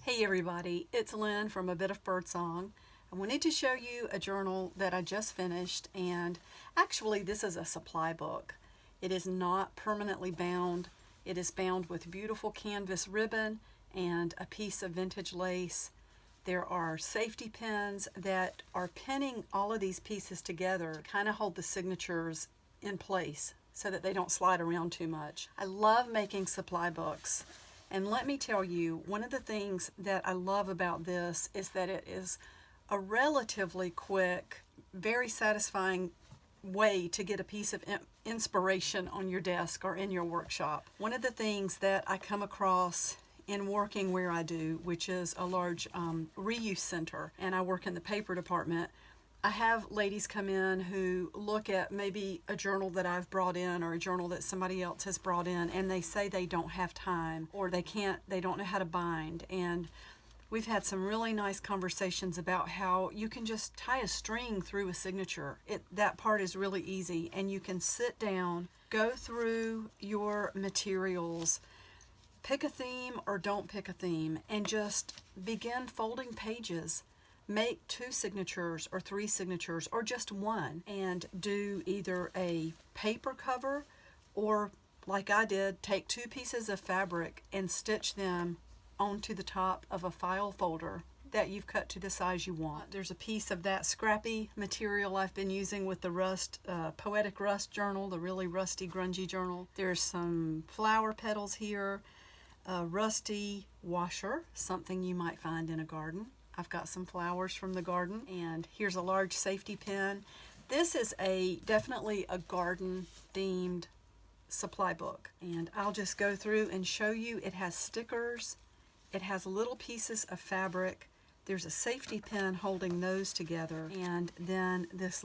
Hey everybody, it's Lynn from A Bit of Birdsong. I wanted to show you a journal that I just finished, and actually this is a supply book. It is not permanently bound. It is bound with beautiful canvas ribbon and a piece of vintage lace. There are safety pins that are pinning all of these pieces together to kind of hold the signatures in place so that they don't slide around too much. I love making supply books. And let me tell you, one of the things that I love about this is that it is a relatively quick, very satisfying way to get a piece of inspiration on your desk or in your workshop. One of the things that I come across in working where I do, which is a large reuse center, and I work in the paper department, I have ladies come in who look at maybe a journal that I've brought in or a journal that somebody else has brought in, and they say they don't have time or they don't know how to bind. And we've had some really nice conversations about how you can just tie a string through a signature. That part is really easy, and you can sit down, go through your materials, pick a theme or don't pick a theme, and just begin folding pages. Make 2 signatures or 3 signatures or just one, and do either a paper cover or, like I did, take 2 pieces of fabric and stitch them onto the top of a file folder that you've cut to the size you want. There's a piece of that scrappy material I've been using with the Poetic Rust journal, the really rusty, grungy journal. There's some flower petals here, a rusty washer, something you might find in a garden. I've got some flowers from the garden, and here's a large safety pin. This is definitely a garden themed supply book, and I'll just go through and show you. It has stickers, it has little pieces of fabric, there's a safety pin holding those together, and then this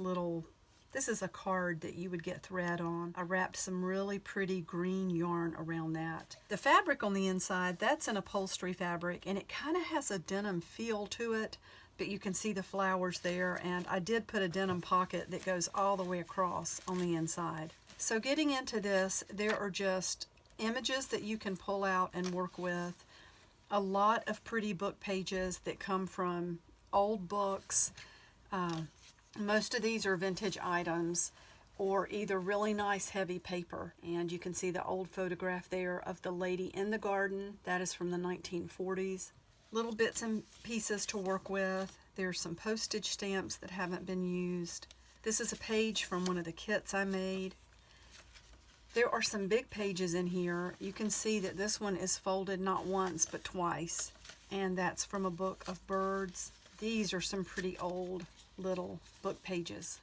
is a card that you would get thread on. I wrapped some really pretty green yarn around that. The fabric on the inside, that's an upholstery fabric, and it kind of has a denim feel to it, but you can see the flowers there, and I did put a denim pocket that goes all the way across on the inside. So getting into this, there are just images that you can pull out and work with. A lot of pretty book pages that come from old books. Most of these are vintage items or either really nice heavy paper. And you can see the old photograph there of the lady in the garden. That is from the 1940s. Little bits and pieces to work with. There's some postage stamps that haven't been used. This is a page from one of the kits I made. There are some big pages in here. You can see that this one is folded not once but twice. And that's from a book of birds. These are some pretty old little book pages.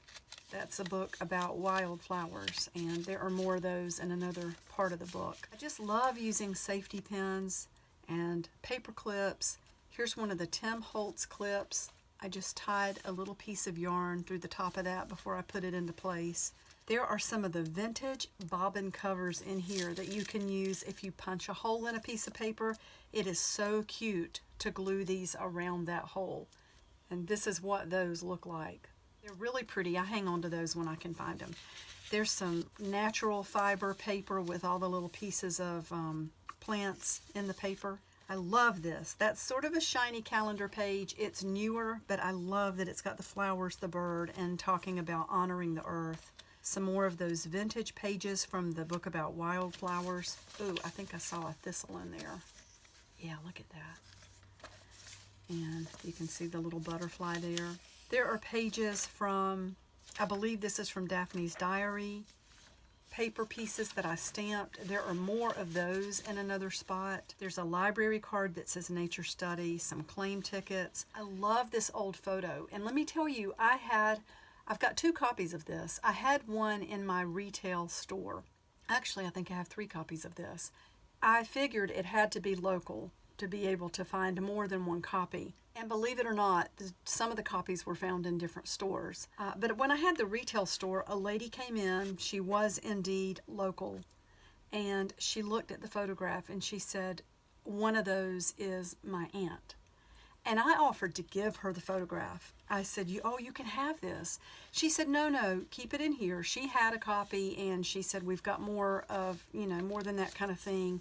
That's a book about wildflowers, and there are more of those in another part of the book. I just love using safety pins and paper clips. Here's one of the Tim Holtz clips. I just tied a little piece of yarn through the top of that before I put it into place. There are some of the vintage bobbin covers in here that you can use if you punch a hole in a piece of paper. It is so cute to glue these around that hole. And this is what those look like. They're really pretty. I hang on to those when I can find them. There's some natural fiber paper with all the little pieces of plants in the paper. I love this. That's sort of a shiny calendar page. It's newer, but I love that it's got the flowers, the bird, and talking about honoring the earth. Some more of those vintage pages from the book about wildflowers. Ooh, I think I saw a thistle in there. Yeah, look at that. And you can see the little butterfly there. There are pages from, I believe this is from Daphne's diary, paper pieces that I stamped. There are more of those in another spot. There's a library card that says nature study, some claim tickets. I love this old photo. And let me tell you, I've got 2 copies of this. I had one in my retail store. Actually, I think I have 3 copies of this. I figured it had to be local to be able to find more than one copy. And believe it or not, some of the copies were found in different stores. But when I had the retail store, a lady came in. She was indeed local. And she looked at the photograph and she said, one of those is my aunt. And I offered to give her the photograph. I said, you can have this. She said, no, keep it in here. She had a copy, and she said, we've got more of, more than that kind of thing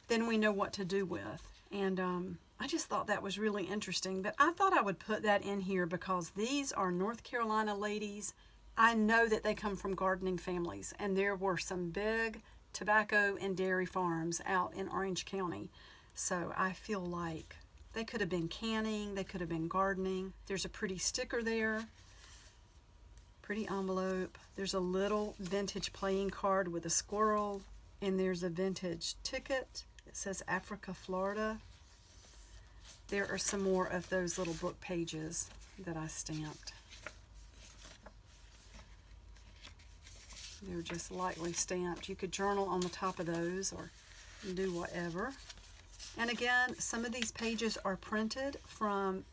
than we know what to do with. And I just thought that was really interesting. But I thought I would put that in here because these are North Carolina ladies. I know that they come from gardening families, and there were some big tobacco and dairy farms out in Orange County. So I feel like they could have been canning, they could have been gardening. There's a pretty sticker there, pretty envelope. There's a little vintage playing card with a squirrel, and there's a vintage ticket. It says Africa, Florida. There are some more of those little book pages that I stamped. They're just lightly stamped. You could journal on the top of those or do whatever. And again, some of these pages are printed from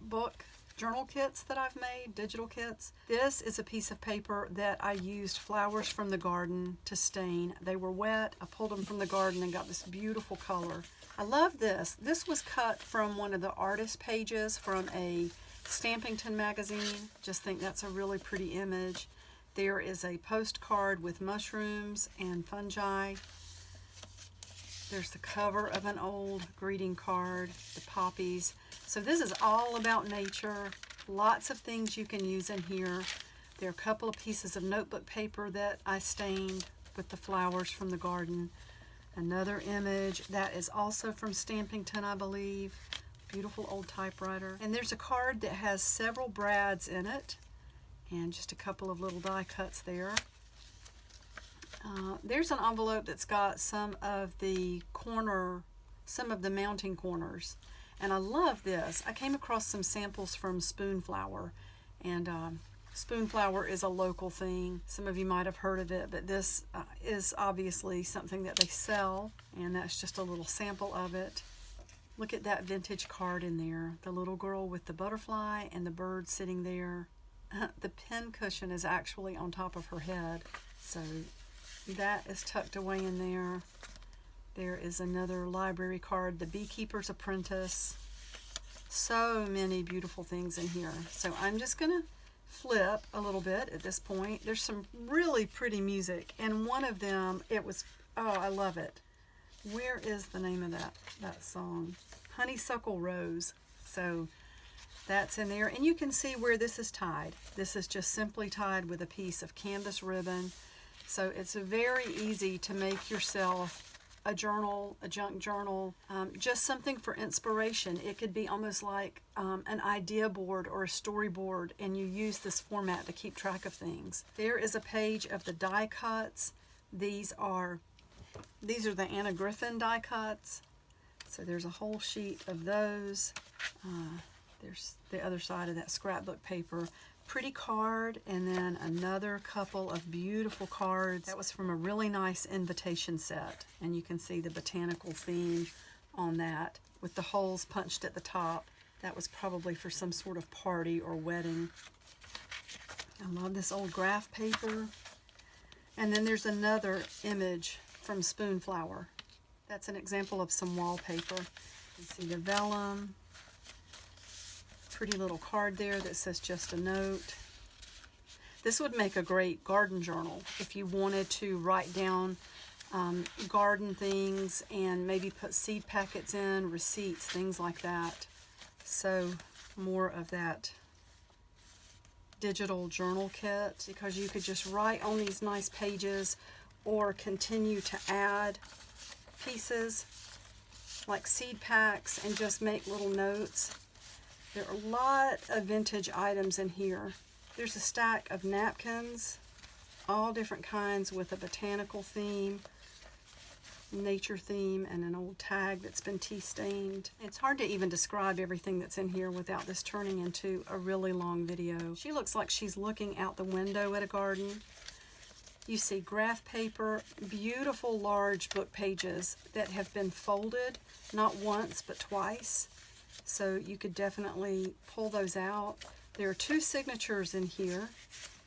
book journal kits that I've made, digital kits. This is a piece of paper that I used flowers from the garden to stain. They were wet. I pulled them from the garden and got this beautiful color. I love this. This was cut from one of the artist pages from a Stampington magazine. Just think that's a really pretty image. There is a postcard with mushrooms and fungi. There's the cover of an old greeting card, the poppies. So this is all about nature. Lots of things you can use in here. There are a couple of pieces of notebook paper that I stained with the flowers from the garden. Another image that is also from Stampington, I believe. Beautiful old typewriter. And there's a card that has several brads in it and just a couple of little die cuts there. There's an envelope that's got some of the mounting corners. And I love this. I came across some samples from Spoonflower. And Spoonflower is a local thing. Some of you might have heard of it, but this is obviously something that they sell. And that's just a little sample of it. Look at that vintage card in there. The little girl with the butterfly and the bird sitting there. The pin cushion is actually on top of her head. So that is tucked away in there. There is another library card, The Beekeeper's Apprentice. So many beautiful things in here. So I'm just going to flip a little bit at this point. There's some really pretty music, and one of them, I love it. Where is the name of that song? Honeysuckle Rose. So that's in there, and you can see where this is tied. This is just simply tied with a piece of canvas ribbon. So it's very easy to make yourself a journal, a junk journal, just something for inspiration. It could be almost like an idea board or a storyboard, and you use this format to keep track of things. There is a page of the die cuts. These are the Anna Griffin die cuts. So there's a whole sheet of those. There's the other side of that scrapbook paper. Pretty card, and then another couple of beautiful cards. That was from a really nice invitation set, and you can see the botanical theme on that with the holes punched at the top. That was probably for some sort of party or wedding. I love this old graph paper. And then there's another image from Spoonflower. That's an example of some wallpaper. You can see the vellum. Pretty little card there that says just a note. This would make a great garden journal if you wanted to write down garden things and maybe put seed packets in, receipts, things like that. So more of that digital journal kit, because you could just write on these nice pages or continue to add pieces like seed packs and just make little notes. There are a lot of vintage items in here. There's a stack of napkins, all different kinds with a botanical theme, nature theme, and an old tag that's been tea stained. It's hard to even describe everything that's in here without this turning into a really long video. She looks like she's looking out the window at a garden. You see graph paper, beautiful large book pages that have been folded, not once but twice. So you could definitely pull those out. There are 2 signatures in here,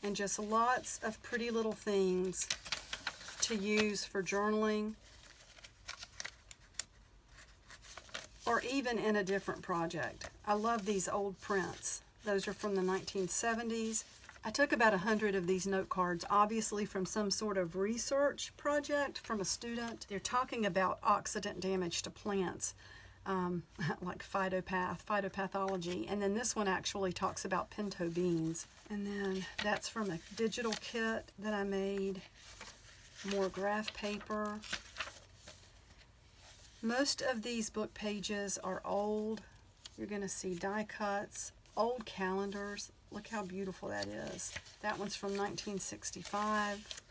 and just lots of pretty little things to use for journaling or even in a different project. I love these old prints. Those are from the 1970s. I took about 100 of these note cards, obviously from some sort of research project from a student. They're talking about oxidant damage to plants. like phytopathology. And then this one actually talks about pinto beans. And then that's from a digital kit that I made. More graph paper. Most of these book pages are old. You're going to see die cuts, old calendars. Look how beautiful that is. That one's from 1965.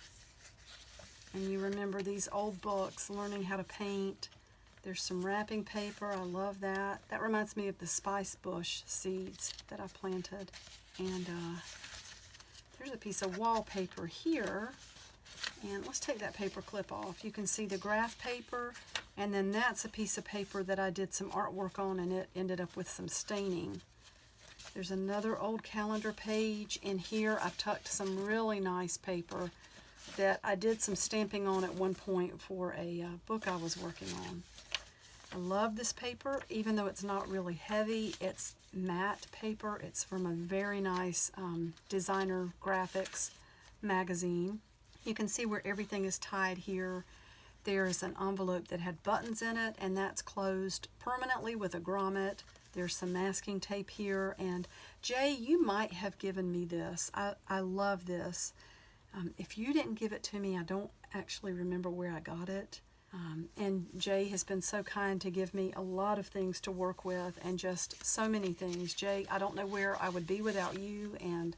And you remember these old books, learning how to paint. There's some wrapping paper. I love that. That reminds me of the spice bush seeds that I planted. And there's a piece of wallpaper here. And let's take that paper clip off. You can see the graph paper, and then that's a piece of paper that I did some artwork on, and it ended up with some staining. There's another old calendar page. In here I've tucked some really nice paper that I did some stamping on at one point for a book I was working on. I love this paper, even though it's not really heavy. It's matte paper. It's from a very nice designer graphics magazine. You can see where everything is tied here. There's an envelope that had buttons in it, and that's closed permanently with a grommet. There's some masking tape here, and Jay, you might have given me this. I love this. If you didn't give it to me, I don't actually remember where I got it. And Jay has been so kind to give me a lot of things to work with, and just so many things. Jay, I don't know where I would be without you, and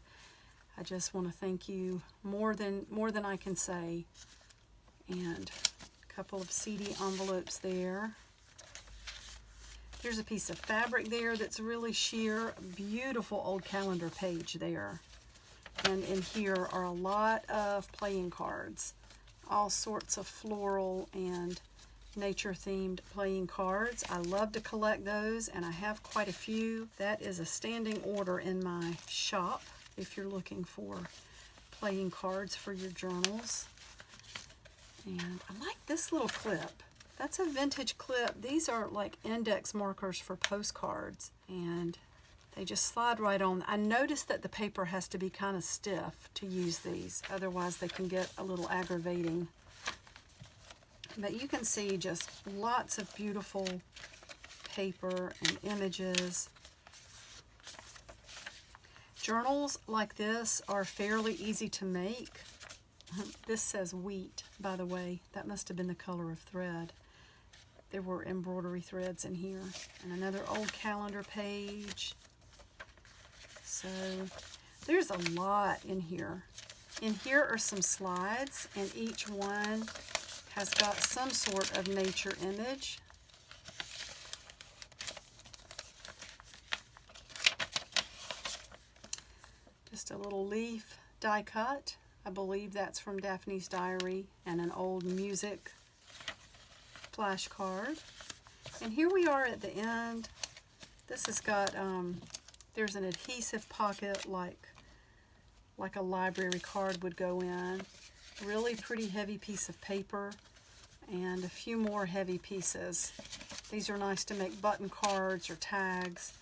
I just want to thank you more than I can say. And a couple of CD envelopes there. There's a piece of fabric there that's really sheer. Beautiful old calendar page there. And in here are a lot of playing cards. All sorts of floral and nature-themed playing cards. I love to collect those, and I have quite a few. That is a standing order in my shop if you're looking for playing cards for your journals. And I like this little clip. That's a vintage clip. These are like index markers for postcards, and they just slide right on. I noticed that the paper has to be kind of stiff to use these, otherwise they can get a little aggravating. But you can see just lots of beautiful paper and images. Journals like this are fairly easy to make. This says wheat, by the way. That must have been the color of thread. There were embroidery threads in here. And another old calendar page. So there's a lot in here. In here are some slides, and each one has got some sort of nature image. Just a little leaf die cut. I believe that's from Daphne's Diary, and an old music flashcard. And here we are at the end. This has got, there's an adhesive pocket like a library card would go in. Really pretty heavy piece of paper, and a few more heavy pieces. These are nice to make button cards or tags.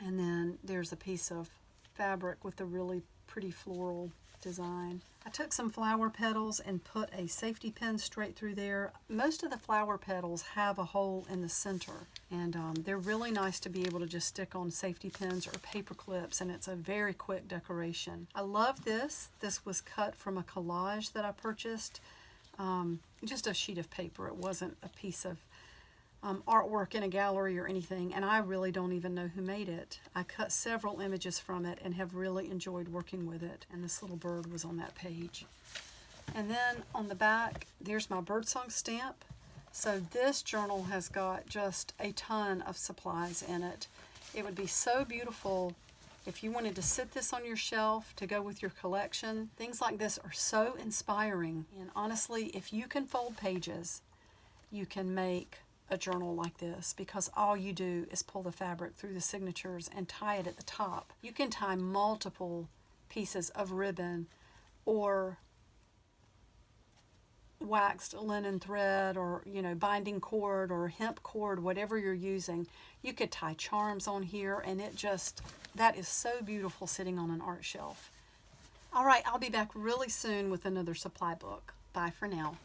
And then there's a piece of fabric with a really pretty floral design. I took some flower petals and put a safety pin straight through there. Most of the flower petals have a hole in the center, and they're really nice to be able to just stick on safety pins or paper clips, and it's a very quick decoration. I love this. This was cut from a collage that I purchased. Just a sheet of paper. It wasn't a piece of artwork in a gallery or anything, and I really don't even know who made it. I cut several images from it and have really enjoyed working with it, and this little bird was on that page. And then on the back, there's my Birdsong stamp. So this journal has got just a ton of supplies in it. It would be so beautiful if you wanted to sit this on your shelf to go with your collection. Things like this are so inspiring, and honestly, if you can fold pages, you can make a journal like this, because all you do is pull the fabric through the signatures and tie it at the top. You can tie multiple pieces of ribbon or waxed linen thread, or binding cord or hemp cord, whatever you're using. You could tie charms on here, and that is so beautiful sitting on an art shelf. All right, I'll be back really soon with another supply book. Bye for now.